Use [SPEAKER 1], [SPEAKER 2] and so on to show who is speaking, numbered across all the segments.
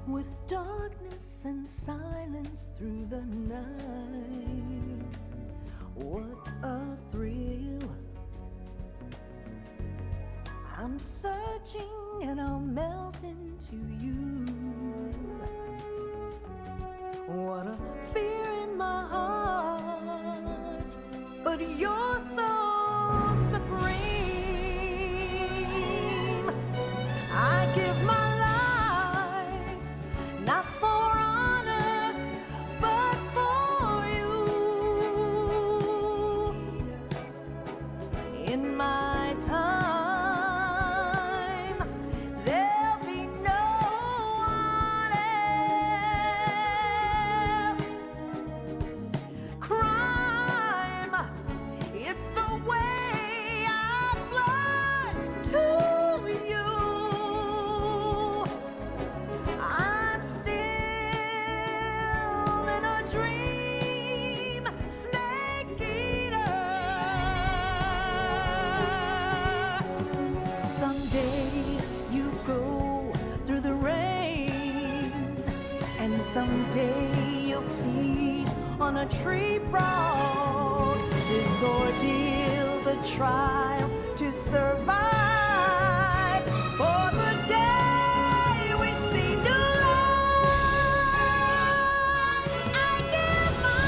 [SPEAKER 1] with darkness and silence through the night. What a thrill. I'm searching and I'll melt into you. What a fear in my heart, but you're so supreme. I give my life, not for honor, but for you. In my time, there'll be no one else. Crime, it's the way I fly to you. I'm still in a dream, snake eater. Someday you go through the rain, and someday you'll feed on a tree frog. This ordeal, the trial to survive, for the day we see new light. I give my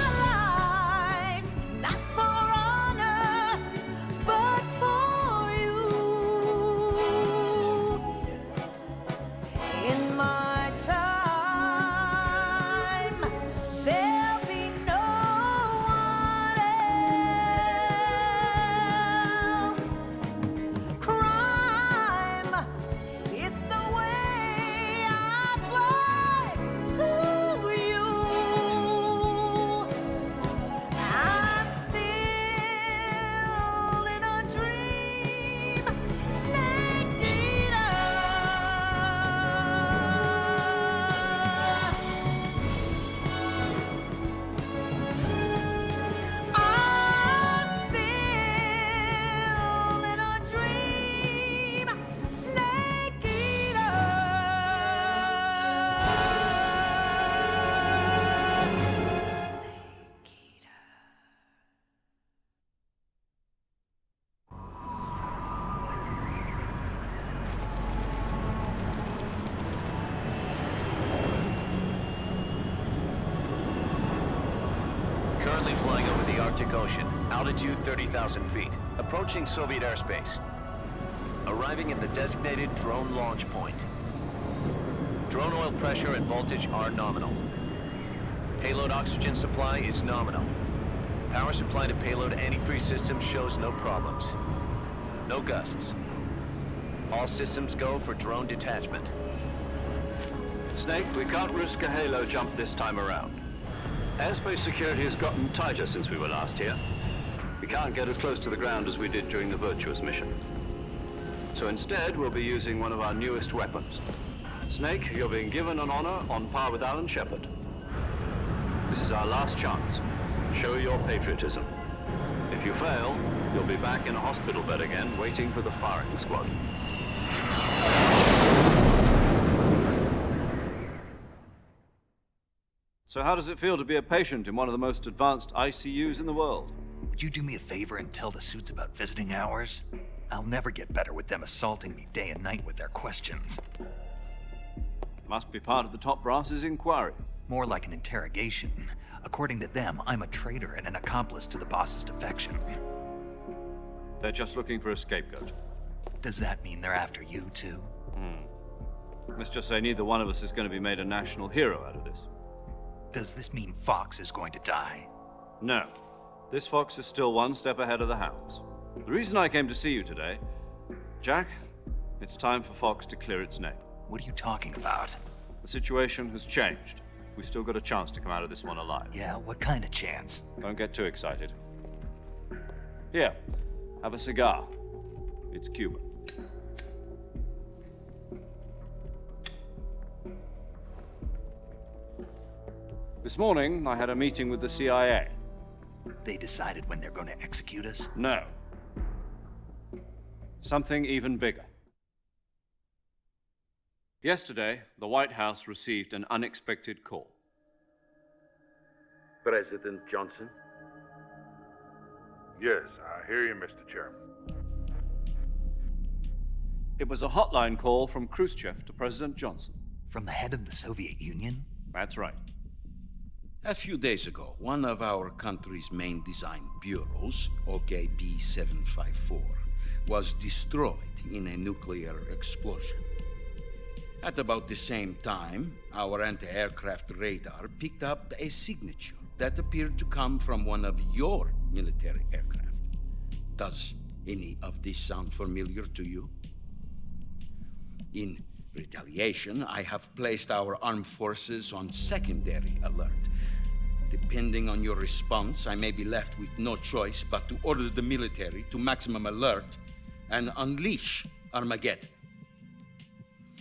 [SPEAKER 1] life, not for honor, but for you. In my time, there'll be no one else. Crime, it's the way I fly to you. I'm still in a dream, snake eater. I'm still in a dream, snake eater. Snake eater.
[SPEAKER 2] Currently flying over the Arctic Ocean, altitude 30,000 feet, approaching Soviet airspace. Arriving at the designated drone launch point. Drone oil pressure and voltage are nominal. Payload oxygen supply is nominal. Power supply to payload antifreeze system shows no problems. No gusts. All systems go for drone detachment.
[SPEAKER 3] Snake, we can't risk a halo jump this time around. Airspace security has gotten tighter since we were last here. We can't get as close to the ground as we did during the Virtuous mission. So instead, we'll be using one of our newest weapons. Snake, you're being given an honor on par with Alan Shepard. This is our last chance. Show your patriotism. If you fail, you'll be back in a hospital bed again, waiting for the firing squad.
[SPEAKER 4] So how does it feel to be a patient in one of the most advanced ICUs in the world?
[SPEAKER 5] Would you do me a favor and tell the suits about visiting hours? I'll never get better with them assaulting me day and night with their questions.
[SPEAKER 4] Must be part of the top brass's inquiry.
[SPEAKER 5] More like an interrogation. According to them, I'm a traitor and an accomplice to the boss's defection.
[SPEAKER 4] They're just looking for a scapegoat.
[SPEAKER 5] Does that mean they're after you, too?
[SPEAKER 4] Let's just say neither one of us is going to be made a national hero out of this.
[SPEAKER 5] Does this mean Fox is going to die?
[SPEAKER 4] No. This fox is still one step ahead of the hounds. The reason I came to see you today, Jack, it's time for Fox to clear its name.
[SPEAKER 5] What are you talking about?
[SPEAKER 4] The situation has changed. We've still got a chance to come out of this one alive.
[SPEAKER 5] Yeah, what kind of chance?
[SPEAKER 4] Don't get too excited. Here, have a cigar. It's Cuban. This morning, I had a meeting with the CIA.
[SPEAKER 5] They decided when they're going to execute us?
[SPEAKER 4] No. Something even bigger. Yesterday, the White House received an unexpected call.
[SPEAKER 6] President Johnson?
[SPEAKER 7] Yes, I hear you, Mr. Chairman.
[SPEAKER 4] It was a hotline call from Khrushchev to President Johnson.
[SPEAKER 5] From the head of the Soviet Union?
[SPEAKER 4] That's right.
[SPEAKER 8] A few days ago, one of our country's main design bureaus, OKB 754, was destroyed in a nuclear explosion. At about the same time, our anti-aircraft radar picked up a signature that appeared to come from one of your military aircraft. Does any of this sound familiar to you? In retaliation, I have placed our armed forces on secondary alert. Depending on your response, I may be left with no choice but to order the military to maximum alert and unleash Armageddon.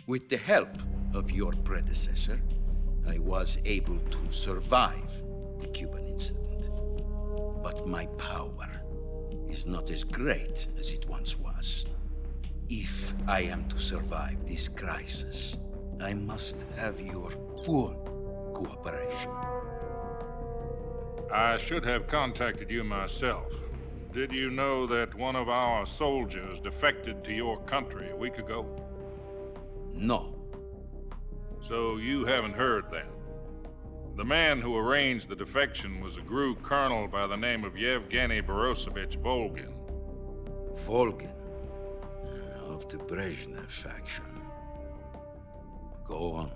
[SPEAKER 8] With the help of your predecessor, I was able to survive the Cuban incident. But my power is not as great as it once was. If I am to survive this crisis, I must have your full cooperation.
[SPEAKER 7] I should have contacted you myself. Did you know that one of our soldiers defected to your country a week ago?
[SPEAKER 8] No.
[SPEAKER 7] So you haven't heard then. The man who arranged the defection was a GRU colonel by the name of Yevgeny Borosovich Volgin.
[SPEAKER 8] Volgin, of the Brezhnev faction. Go on.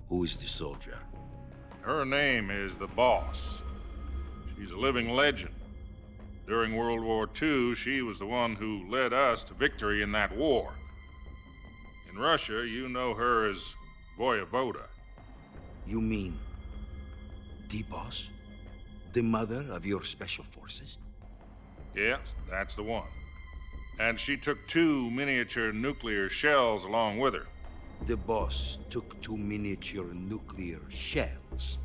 [SPEAKER 8] Who is the soldier?
[SPEAKER 7] Her name is the Boss. She's a living legend. During World War II, she was the one who led us to victory in that war. In Russia, you know her as Voyevoda.
[SPEAKER 8] You mean the boss? The mother of your special forces?
[SPEAKER 7] Yes, that's the one. And she took 2 miniature nuclear shells along with her.
[SPEAKER 8] The boss took 2 miniature nuclear shells.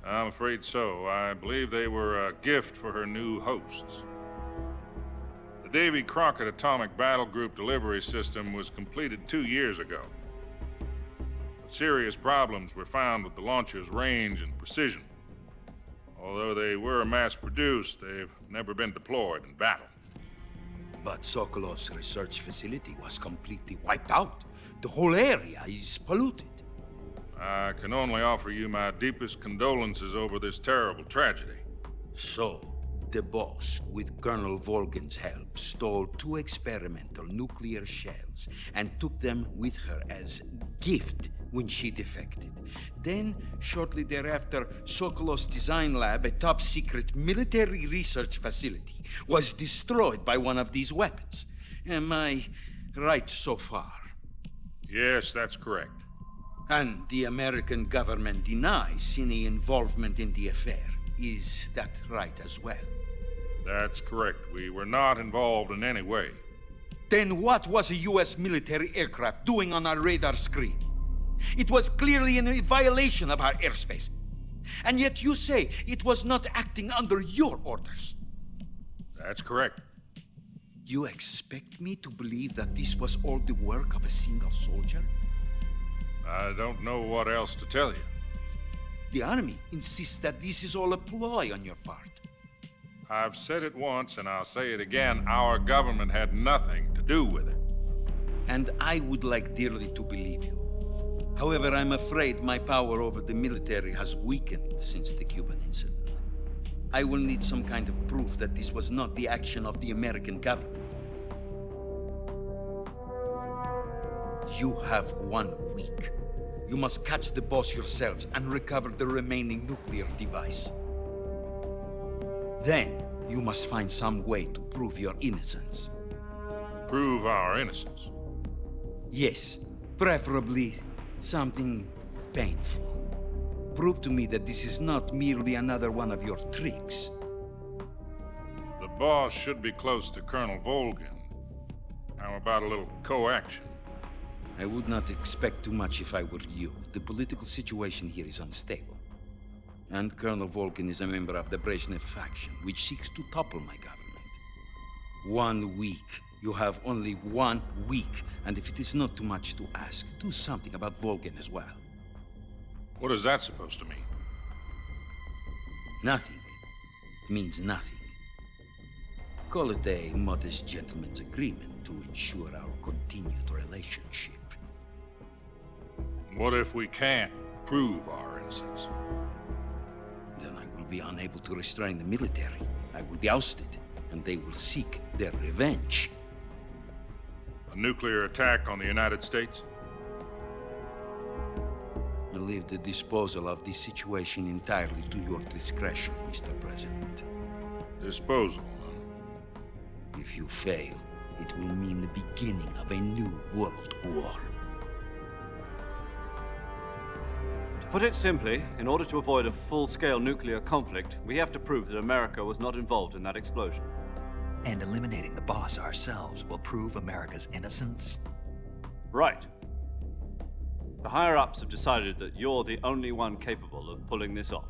[SPEAKER 7] I'm afraid so. I believe they were a gift for her new hosts. The Davy Crockett Atomic Battle Group delivery system was completed 2 years ago. But serious problems were found with the launcher's range and precision. Although they were mass-produced, they've never been deployed in battle.
[SPEAKER 8] But Sokolov's research facility was completely wiped out. The whole area is polluted.
[SPEAKER 7] I can only offer you my deepest condolences over this terrible tragedy.
[SPEAKER 8] So, the boss, with Colonel Volgin's help, stole 2 experimental nuclear shells and took them with her as gift when she defected. Then, shortly thereafter, Sokolov's design lab, a top-secret military research facility, was destroyed by one of these weapons. Am I right so far?
[SPEAKER 7] Yes, that's correct.
[SPEAKER 8] And the American government denies any involvement in the affair. Is that right as well?
[SPEAKER 7] That's correct. We were not involved in any way.
[SPEAKER 8] Then what was a U.S. military aircraft doing on our radar screen? It was clearly in violation of our airspace. And yet you say it was not acting under your orders.
[SPEAKER 7] That's correct.
[SPEAKER 8] You expect me to believe that this was all the work of a single soldier?
[SPEAKER 7] I don't know what else to tell you.
[SPEAKER 8] The army insists that this is all a ploy on your part.
[SPEAKER 7] I've said it once and I'll say it again. Our government had nothing to do with it.
[SPEAKER 8] And I would like dearly to believe you. However, I'm afraid my power over the military has weakened since the Cuban incident. I will need some kind of proof that this was not the action of the American government. You have 1 week. You must catch the boss yourselves and recover the remaining nuclear device. Then, you must find some way to prove your innocence.
[SPEAKER 7] Prove our innocence.
[SPEAKER 8] Yes, preferably something painful. Prove to me that this is not merely another one of your tricks.
[SPEAKER 7] The boss should be close to Colonel Volgin. How about a little coaction?
[SPEAKER 8] I would not expect too much if I were you. The political situation here is unstable. And Colonel Volgin is a member of the Brezhnev faction, which seeks to topple my government. 1 week You have only 1 week, and if it is not too much to ask, do something about Volgin as well.
[SPEAKER 7] What is that supposed to mean?
[SPEAKER 8] Nothing. It means nothing. Call it a modest gentleman's agreement to ensure our continued relationship.
[SPEAKER 7] What if we can't prove our innocence?
[SPEAKER 8] Then I will be unable to restrain the military. I will be ousted, and they will seek their revenge.
[SPEAKER 7] A nuclear attack on the United States?
[SPEAKER 8] I leave the disposal of this situation entirely to your discretion, Mr. President.
[SPEAKER 7] Disposal, huh?
[SPEAKER 8] If you fail, it will mean the beginning of a new world war.
[SPEAKER 4] To put it simply, in order to avoid a full-scale nuclear conflict, we have to prove that America was not involved in that explosion.
[SPEAKER 5] And eliminating the boss ourselves will prove America's innocence?
[SPEAKER 4] Right. The higher-ups have decided that you're the only one capable of pulling this off.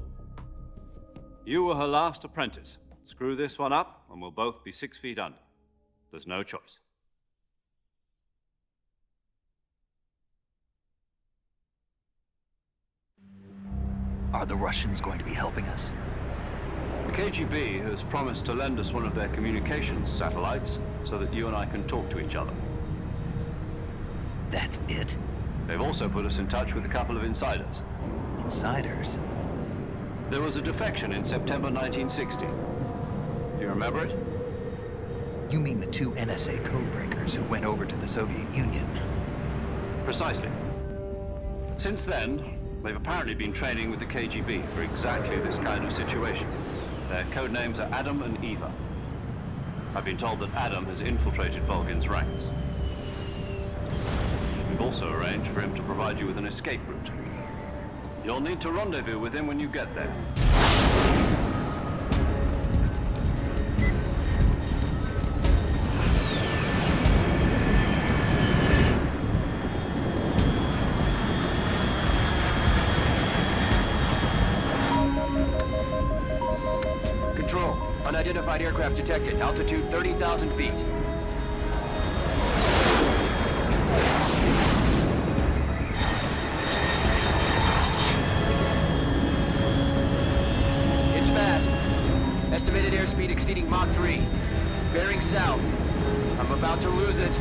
[SPEAKER 4] You were her last apprentice. Screw this one up, and we'll both be 6 feet under. There's no choice.
[SPEAKER 5] Are the Russians going to be helping us?
[SPEAKER 3] The KGB has promised to lend us one of their communications satellites so that you and I can talk to each other.
[SPEAKER 5] That's it?
[SPEAKER 3] They've also put us in touch with a couple of insiders.
[SPEAKER 5] Insiders?
[SPEAKER 3] There was a defection in September 1960. Do you remember it?
[SPEAKER 5] You mean the 2 NSA codebreakers who went over to the Soviet Union?
[SPEAKER 3] Precisely. Since then, they've apparently been training with the KGB for exactly this kind of situation. Their code names are Adam and Eva. I've been told that Adam has infiltrated Volgin's ranks. We've also arranged for him to provide you with an escape route. You'll need to rendezvous with him when you get there.
[SPEAKER 2] Control. Unidentified aircraft detected. Altitude 30,000 feet. It's fast. Estimated airspeed exceeding Mach 3. Bearing south. I'm about to lose it.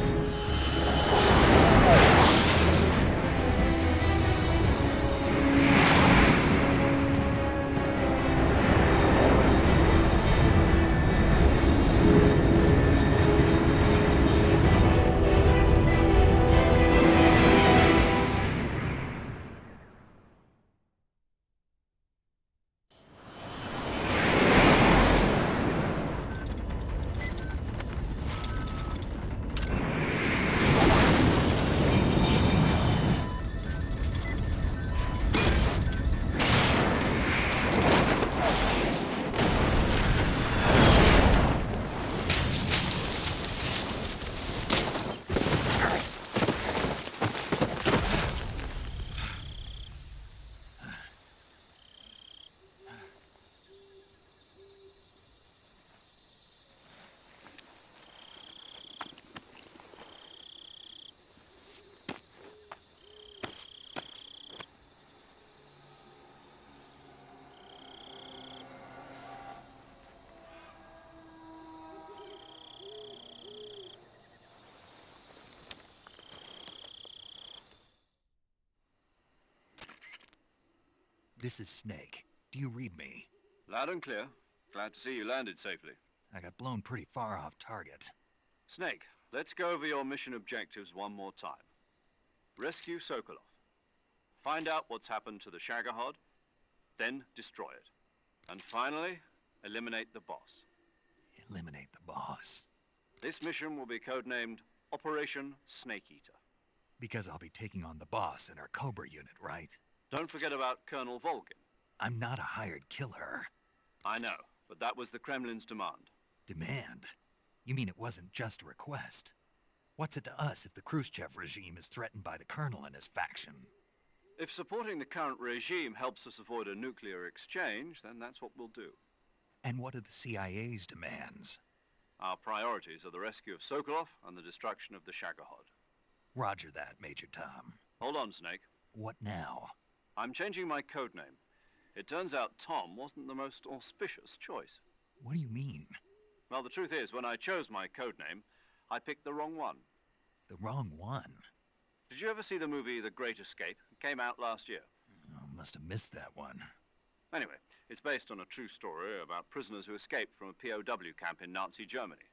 [SPEAKER 5] This is Snake. Do you read me?
[SPEAKER 4] Loud and clear. Glad to see you landed safely.
[SPEAKER 5] I got blown pretty far off target.
[SPEAKER 4] Snake, let's go over your mission objectives one more time. Rescue Sokolov. Find out what's happened to the Shagohod, then destroy it. And finally, eliminate the boss.
[SPEAKER 5] Eliminate the boss.
[SPEAKER 4] This mission will be codenamed Operation Snake Eater.
[SPEAKER 5] Because I'll be taking on the boss in our Cobra unit, right?
[SPEAKER 4] Don't forget about Colonel Volgin.
[SPEAKER 5] I'm not a hired killer.
[SPEAKER 4] I know, but that was the Kremlin's demand.
[SPEAKER 5] Demand? You mean it wasn't just a request? What's it to us if the Khrushchev regime is threatened by the Colonel and his faction?
[SPEAKER 4] If supporting the current regime helps us avoid a nuclear exchange, then that's what we'll do.
[SPEAKER 5] And what are the CIA's demands?
[SPEAKER 4] Our priorities are the rescue of Sokolov and the destruction of the Shagohod.
[SPEAKER 5] Roger that, Major Tom.
[SPEAKER 4] Hold on, Snake.
[SPEAKER 5] What now?
[SPEAKER 4] I'm changing my code name. It turns out Tom wasn't the most auspicious choice.
[SPEAKER 5] What do you mean?
[SPEAKER 4] Well, the truth is, when I chose my code name, I picked the wrong one.
[SPEAKER 5] The wrong one?
[SPEAKER 4] Did you ever see the movie The Great Escape? It came out last year.
[SPEAKER 5] Oh, must have missed that one.
[SPEAKER 4] Anyway, it's based on a true story about prisoners who escaped from a POW camp in Nazi Germany.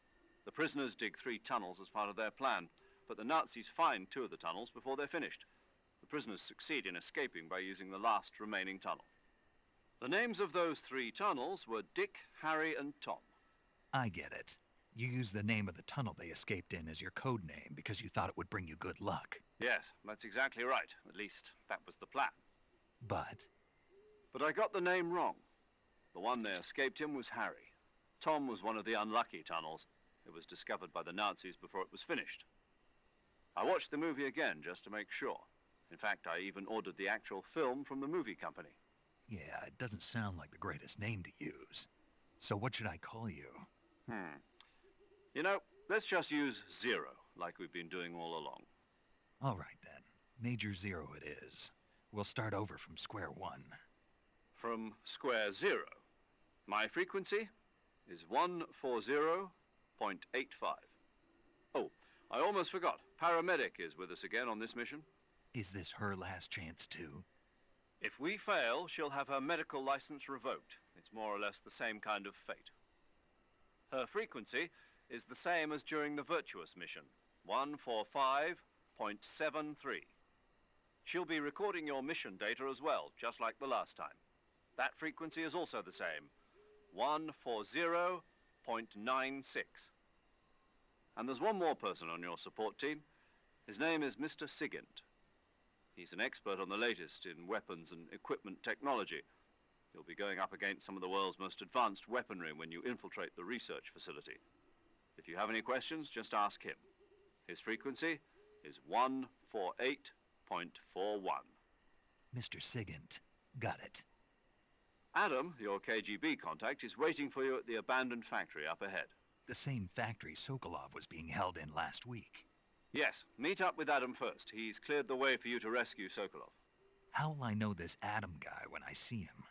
[SPEAKER 4] The prisoners dig 3 tunnels as part of their plan, but the Nazis find 2 of the tunnels before they're finished. The prisoners succeed in escaping by using the last remaining tunnel. The names of those 3 tunnels were Dick, Harry, and Tom.
[SPEAKER 5] I get it. You used the name of the tunnel they escaped in as your code name because you thought it would bring you good luck.
[SPEAKER 4] Yes, that's exactly right. At least, that was the plan.
[SPEAKER 5] But
[SPEAKER 4] But I got the name wrong. The one they escaped in was Harry. Tom was one of the unlucky tunnels. It was discovered by the Nazis before it was finished. I watched the movie again just to make sure. In fact, I even ordered the actual film from the movie company.
[SPEAKER 5] yeah, it doesn't sound like the greatest name to use. So what should I call you?
[SPEAKER 4] You know, let's just use Zero, like we've been doing all along.
[SPEAKER 5] All right then. Major Zero it is. We'll start over from square one.
[SPEAKER 4] From square 0. My frequency is 140.85. Oh, I almost forgot. Paramedic is with us again on this mission.
[SPEAKER 5] Is this her last chance too?
[SPEAKER 4] If we fail, she'll have her medical license revoked. It's more or less the same kind of fate. Her frequency is the same as during the Virtuous mission, 145.73. She'll be recording your mission data as well, just like the last time. That frequency is also the same, 140.96. And there's one more person on your support team. His name is Mr. Sigint. He's an expert on the latest in weapons and equipment technology. You'll be going up against some of the world's most advanced weaponry when you infiltrate the research facility. If you have any questions, just ask him. His frequency is 148.41.
[SPEAKER 5] Mr. Sigint. Got it.
[SPEAKER 4] Adam, your KGB contact, is waiting for you at the abandoned factory up ahead.
[SPEAKER 5] The same factory Sokolov was being held in last week.
[SPEAKER 4] Yes, meet up with Adam first. He's cleared the way for you to rescue Sokolov.
[SPEAKER 5] How'll I know this Adam guy when I see him?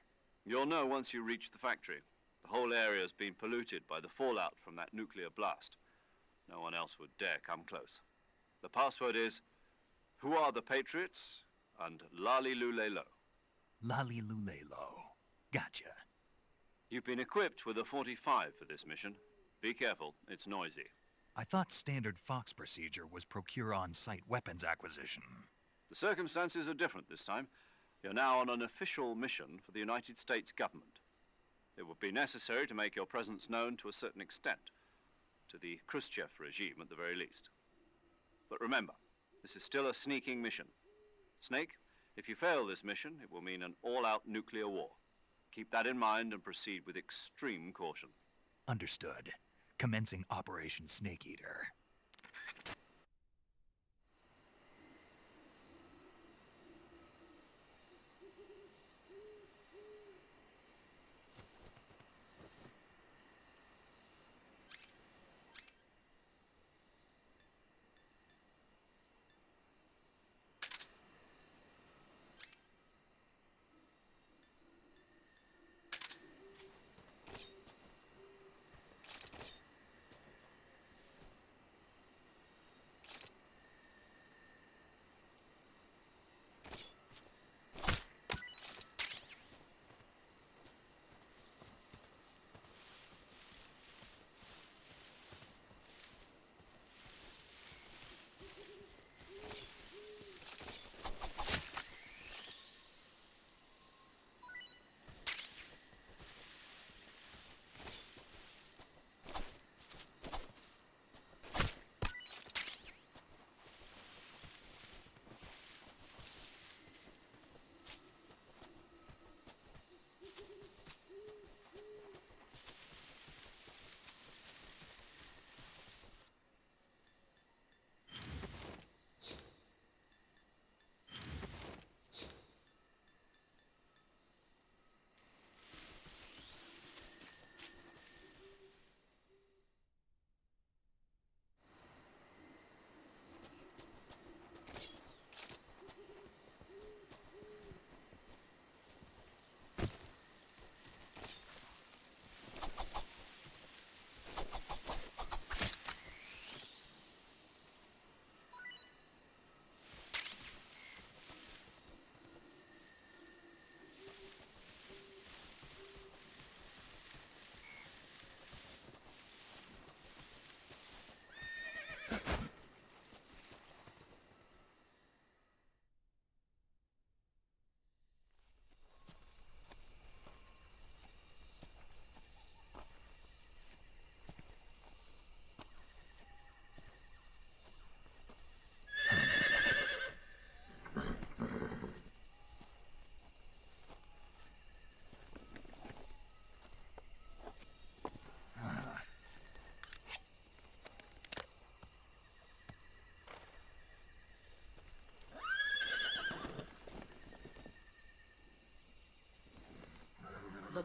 [SPEAKER 4] You'll know once you reach the factory. The whole area's been polluted by the fallout from that nuclear blast. No one else would dare come close. The password is, "Who are the Patriots?" and "Lali Lulelo."
[SPEAKER 5] Lali Lulelo. Gotcha.
[SPEAKER 4] You've been equipped with a 45 for this mission. Be careful, it's noisy.
[SPEAKER 5] I thought standard Fox procedure was procure on-site weapons acquisition.
[SPEAKER 4] The circumstances are different this time. You're now on an official mission for the United States government. It would be necessary to make your presence known to a certain extent, to the Khrushchev regime at the very least. But remember, this is still a sneaking mission. Snake, if you fail this mission, it will mean an all-out nuclear war. Keep that in mind and proceed with extreme caution.
[SPEAKER 5] Understood. Commencing Operation Snake Eater.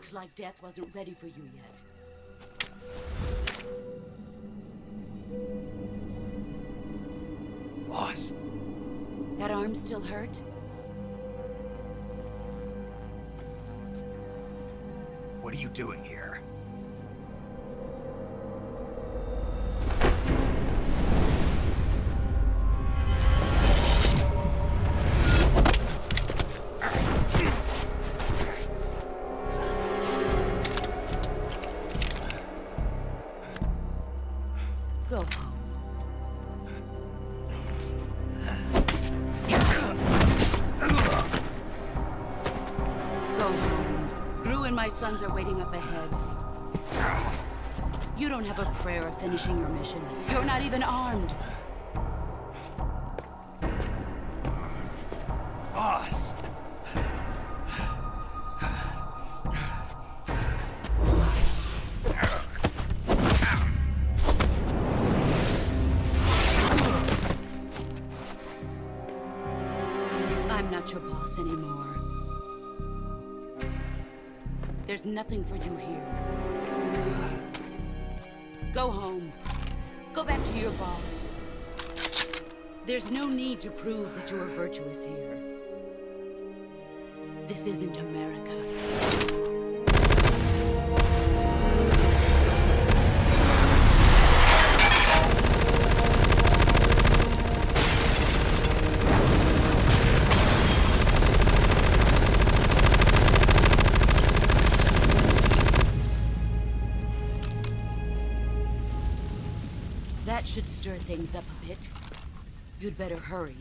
[SPEAKER 6] Looks like death wasn't ready for you yet.
[SPEAKER 5] Boss,
[SPEAKER 6] That arm still hurt?
[SPEAKER 5] what are you doing here?
[SPEAKER 6] Go home. Go home. Gru and my sons are waiting up ahead. You don't have a prayer of finishing your mission. You're not even armed.
[SPEAKER 5] Boss!
[SPEAKER 6] I'm not your boss anymore. There's nothing for you here. Go home. Go back to your boss. There's no need to prove that you are virtuous here. This isn't America. That should stir things up a bit. You'd better hurry.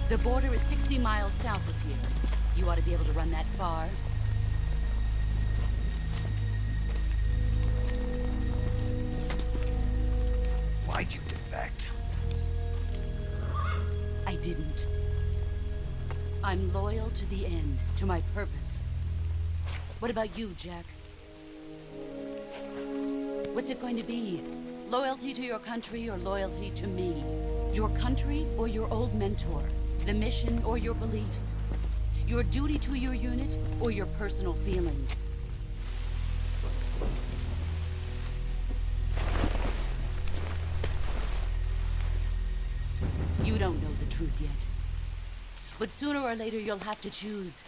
[SPEAKER 6] The border is 60 miles south of here. You ought to be able to run that far.
[SPEAKER 5] Why'd you defect?
[SPEAKER 6] I didn't. I'm loyal to the end, to my purpose. What about you, Jack? What's it going to be? Loyalty to your country or loyalty to me? Your country or your old mentor? The mission or your beliefs? Your duty to your unit or your personal feelings? You don't know the truth yet. But sooner or later, you'll have to choose.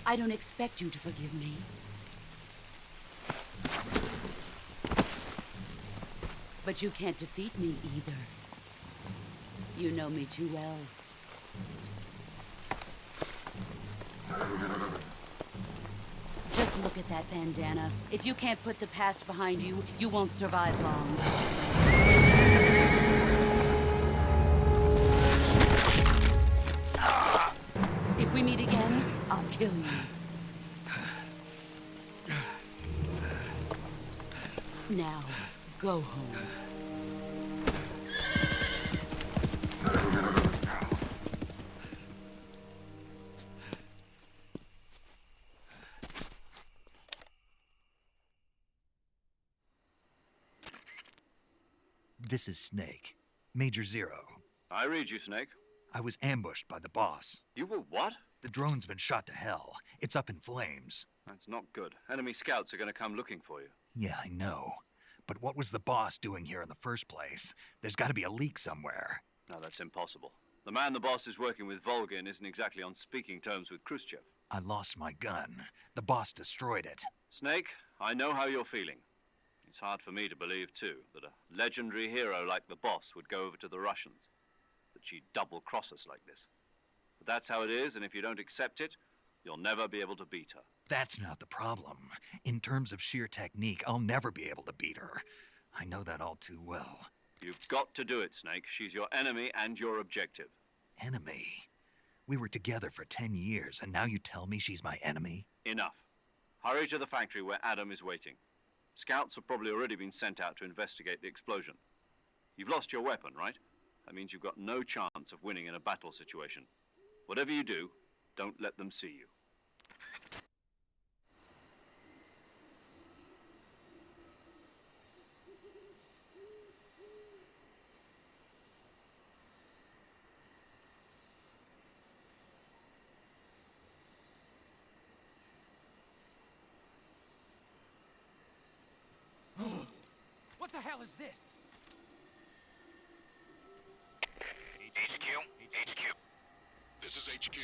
[SPEAKER 6] I don't expect you to forgive me. But you can't defeat me either. You know me too well. Just look at that bandana. If you can't put the past behind you, you won't survive long. If we meet again, I'll kill you. Now, go home.
[SPEAKER 5] This is Snake. Major Zero.
[SPEAKER 4] I read you, Snake.
[SPEAKER 5] I was ambushed by the boss.
[SPEAKER 4] You were what?
[SPEAKER 5] The drone's been shot to hell. It's up in flames.
[SPEAKER 4] That's not good. Enemy scouts are going to come looking for you.
[SPEAKER 5] Yeah, I know. But what was the boss doing here in the first place? There's got to be a leak somewhere.
[SPEAKER 4] No, that's impossible. The man the boss is working with, Volgin, isn't exactly on speaking terms with Khrushchev.
[SPEAKER 5] I lost my gun. The boss destroyed it.
[SPEAKER 4] Snake, I know how you're feeling. It's hard for me to believe, too, that a legendary hero like the boss would go over to the Russians. That she'd double-cross us like this. But that's how it is, and if you don't accept it, you'll never be able to beat her.
[SPEAKER 5] That's not the problem. In terms of sheer technique, I'll never be able to beat her. I know that all too well.
[SPEAKER 4] You've got to do it, Snake. She's your enemy and your objective.
[SPEAKER 5] Enemy? We were together for 10 years, and now you tell me she's my enemy?
[SPEAKER 4] Enough. Hurry to the factory where Adam is waiting. Scouts have probably already been sent out to investigate the explosion. You've lost your weapon, right? That means you've got no chance of winning in a battle situation. Whatever you do, don't let them see you.
[SPEAKER 9] the hell is this?
[SPEAKER 10] HQ? HQ.
[SPEAKER 11] This is HQ.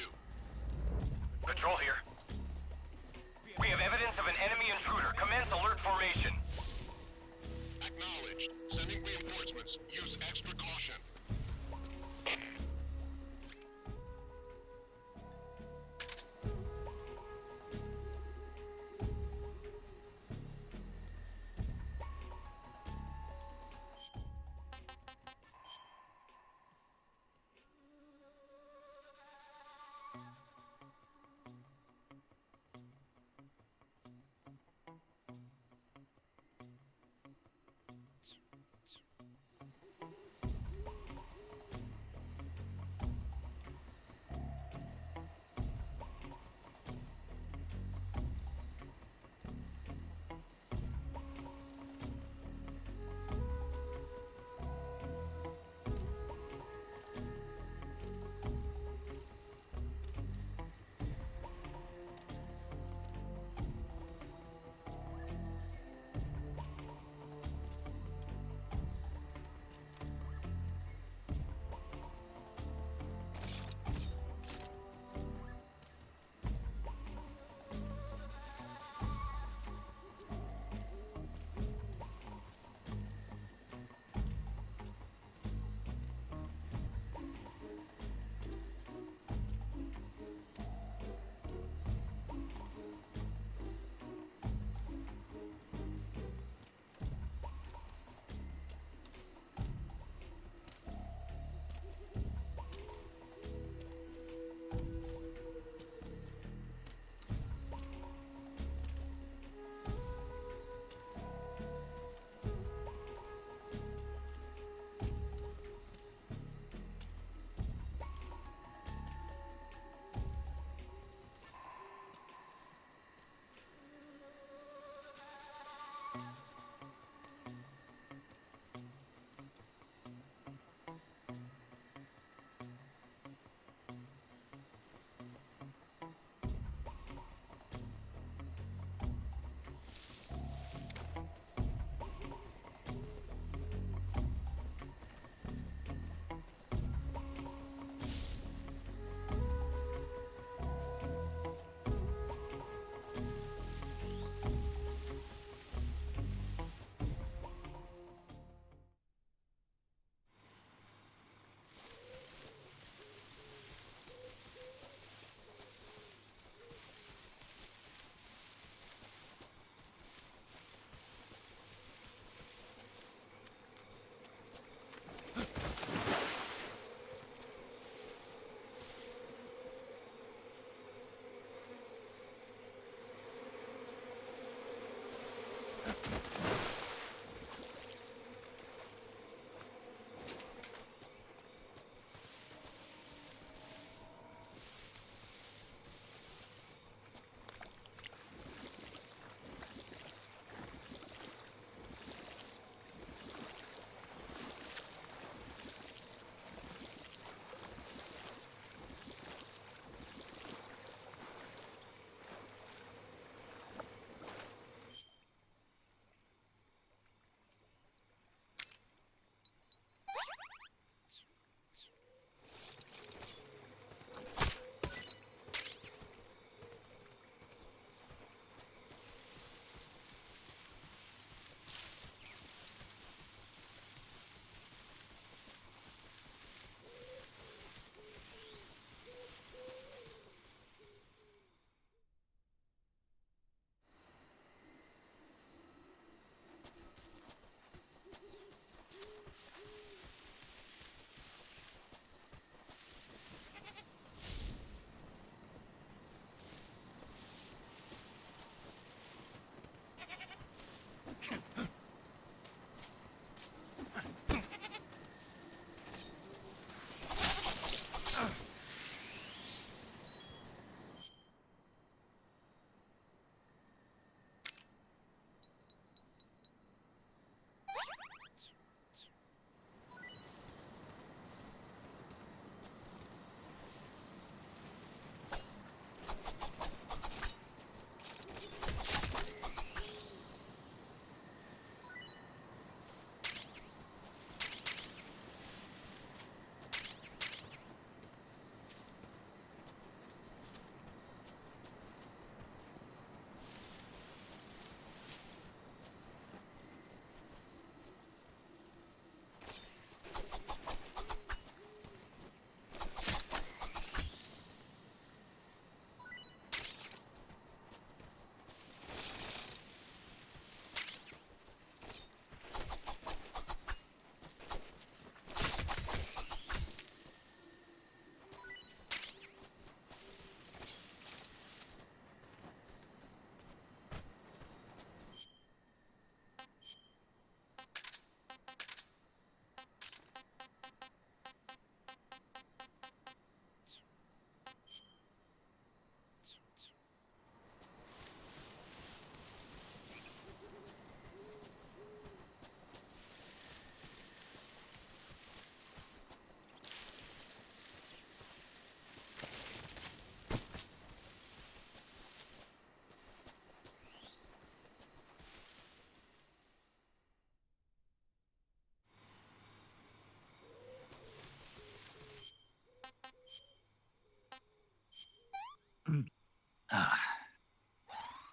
[SPEAKER 10] Patrol here. We have evidence of an enemy intruder. Commence alert formation.
[SPEAKER 11] Acknowledged. Sending reinforcements. Use extra caution.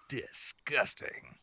[SPEAKER 5] Disgusting.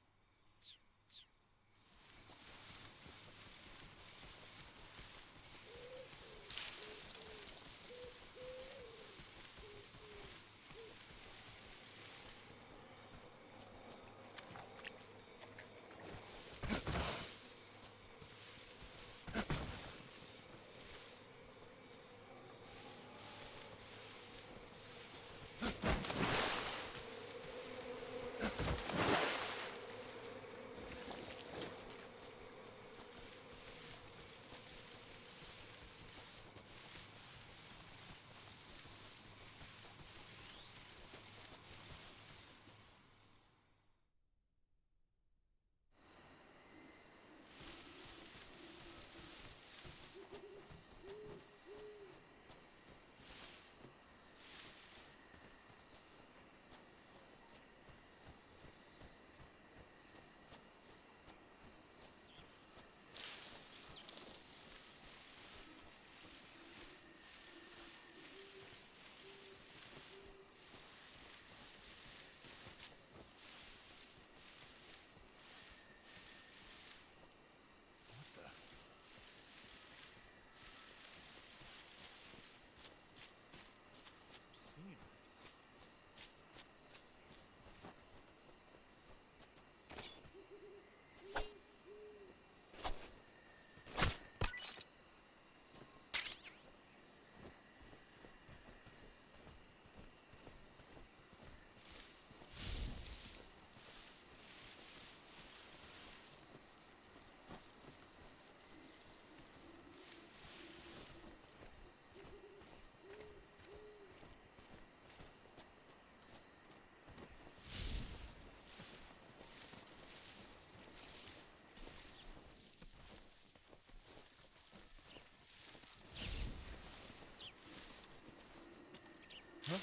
[SPEAKER 9] Huh?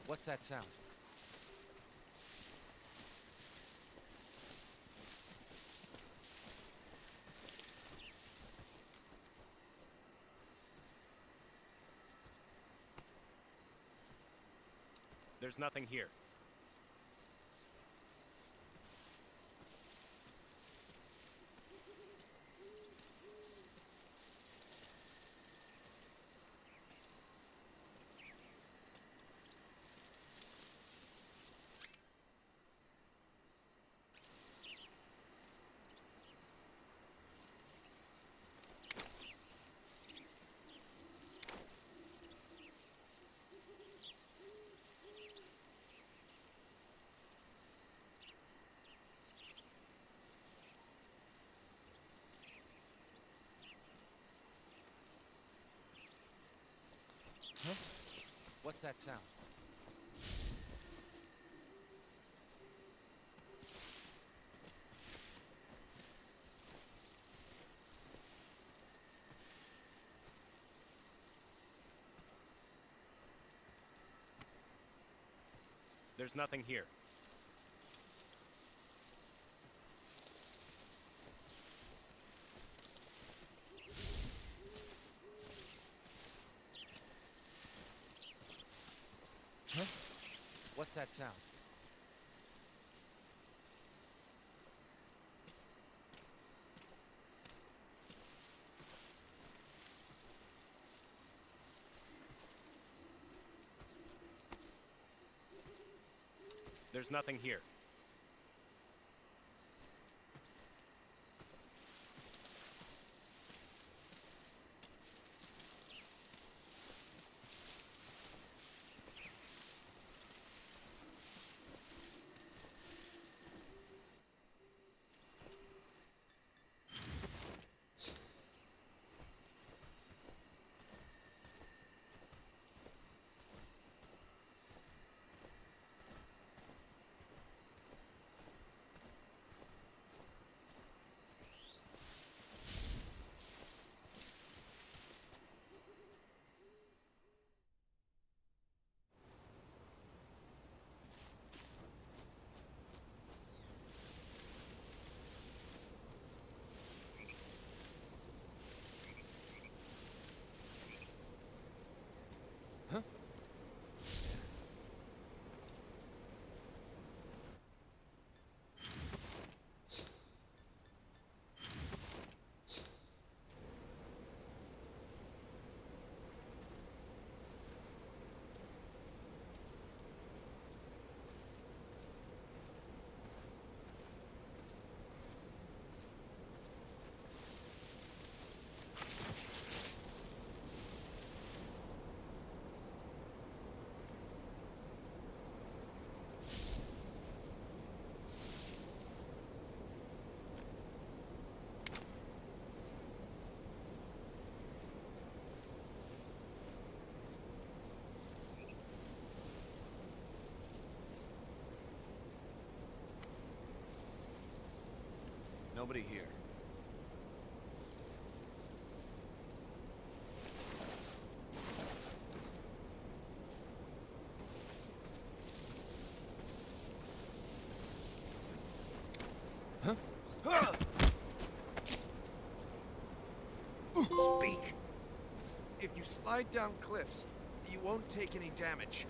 [SPEAKER 9] What's that sound? There's nothing here. Huh? What's that sound? There's nothing here. Huh? What's that sound? There's nothing here. Nobody here.
[SPEAKER 12] Speak. If you slide down cliffs, you won't take any damage.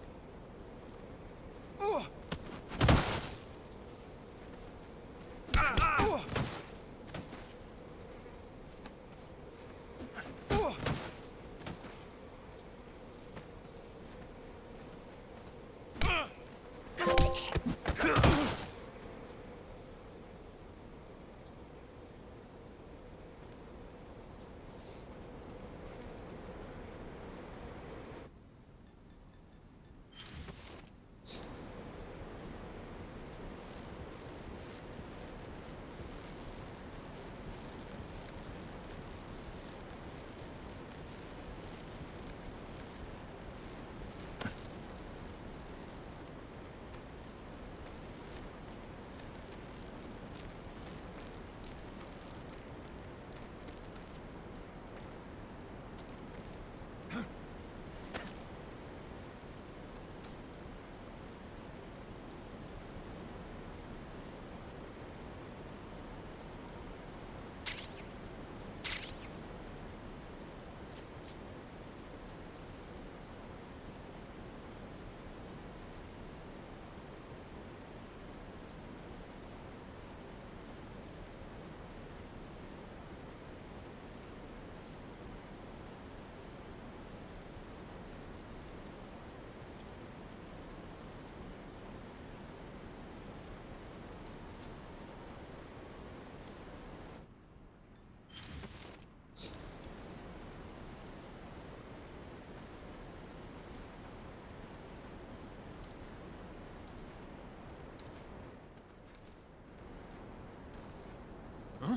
[SPEAKER 12] Huh?